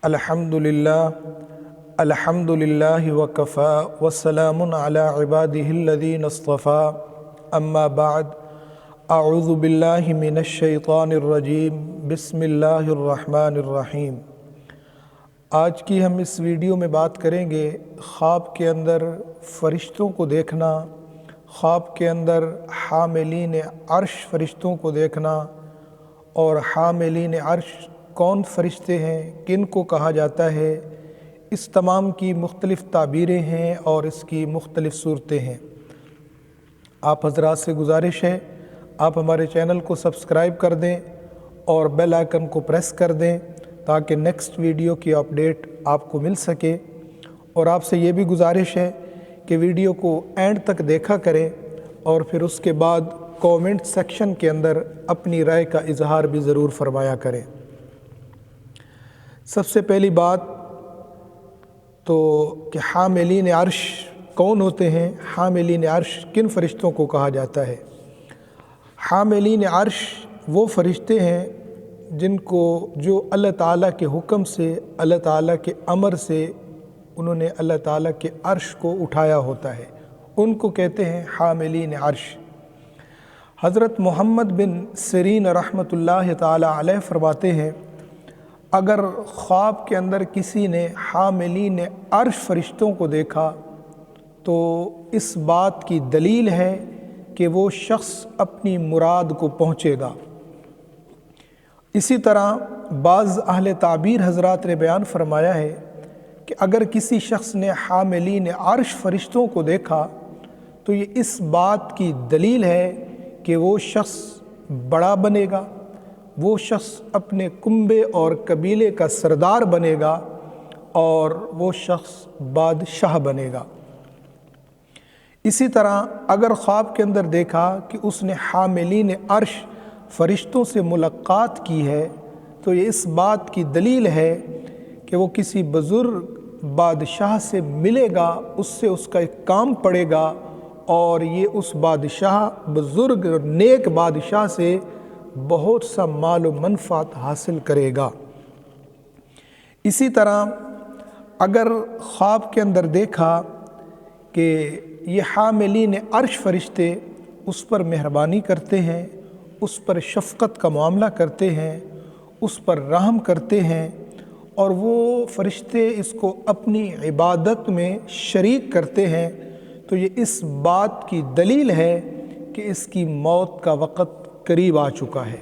अल्हम्दुलिल्लाहि वकफ़ा वस्सलामुन अला इबादिहिल्लज़ीना इस्तफ़ा अम्मा बाद अऊज़ु बिल्लाहि मिनश शैतानिर रजीम बिस्मिल्लाहिर रहमानिर रहीम। आज की हम इस वीडियो में बात करेंगे ख्वाब के अंदर फ़रिश्तों को देखना, ख्वाब के अंदर हामिलीन अर्श फ़रिश्तों को देखना और हामिलीन अर्श कौन फ़रिश्ते हैं, किन को कहा जाता है, इस तमाम की मुख्तलिफ़ ताबीरें हैं और इसकी मुख्तलिफ़ सूरतें हैं। आप हज़रात से गुजारिश है आप हमारे चैनल को सब्सक्राइब कर दें और बेल आइकन को प्रेस कर दें ताकि नेक्स्ट वीडियो की अपडेट आपको मिल सके। और आपसे ये भी गुजारिश है कि वीडियो को एंड तक देखा करें और फिर उसके बाद कमेंट सेक्शन के अंदर अपनी राय का इजहार भी ज़रूर फरमाया करें। सबसे पहली बात तो कि हामिलीन अर्श कौन होते हैं, हामिलीन अर्श किन फ़रिश्तों को कहा जाता है। हामिलीन अर्श वो फ़रिश्ते हैं जो अल्लाह ताला के हुक्म से, अल्लाह ताला के अमर से उन्होंने अल्लाह ताला के अर्श को उठाया होता है, उनको कहते हैं हामिलीन अर्श। हज़रत मोहम्मद बिन सिरीन रहमतुल्लाह ताला अलैह फरमाते हैं, अगर ख्वाब के अंदर किसी ने हामिलीन अर्श फ़रिश्तों को देखा तो इस बात की दलील है कि वो शख्स अपनी मुराद को पहुँचेगा। इसी तरह बाज़ अहले ताबीर हज़रात ने बयान फरमाया है कि अगर किसी शख्स ने हामिलीन अर्श फ़रिश्तों को देखा तो ये इस बात की दलील है कि वो शख्स बड़ा बनेगा, वो शख्स अपने कुंबे और कबीले का सरदार बनेगा और वो शख्स बादशाह बनेगा। इसी तरह अगर ख्वाब के अंदर देखा कि उसने हामिलीन अर्श फ़रिश्तों से मुलाकात की है तो ये इस बात की दलील है कि वो किसी बुज़ुर्ग बादशाह से मिलेगा, उससे उसका एक काम पड़ेगा और ये उस बादशाह, बुज़ुर्ग नेक बादशाह से बहुत सा माल व मनफ़ात हासिल करेगा। इसी तरह अगर ख्वाब के अंदर देखा कि ये हामिलीन अर्श फ़रिश्ते उस पर मेहरबानी करते हैं, उस पर शफ़क़त का मामला करते हैं, उस पर रहम करते हैं और वो फ़रिश्ते इसको अपनी इबादत में शरीक करते हैं, तो ये इस बात की दलील है कि इसकी मौत का वक़्त करीब आ चुका है।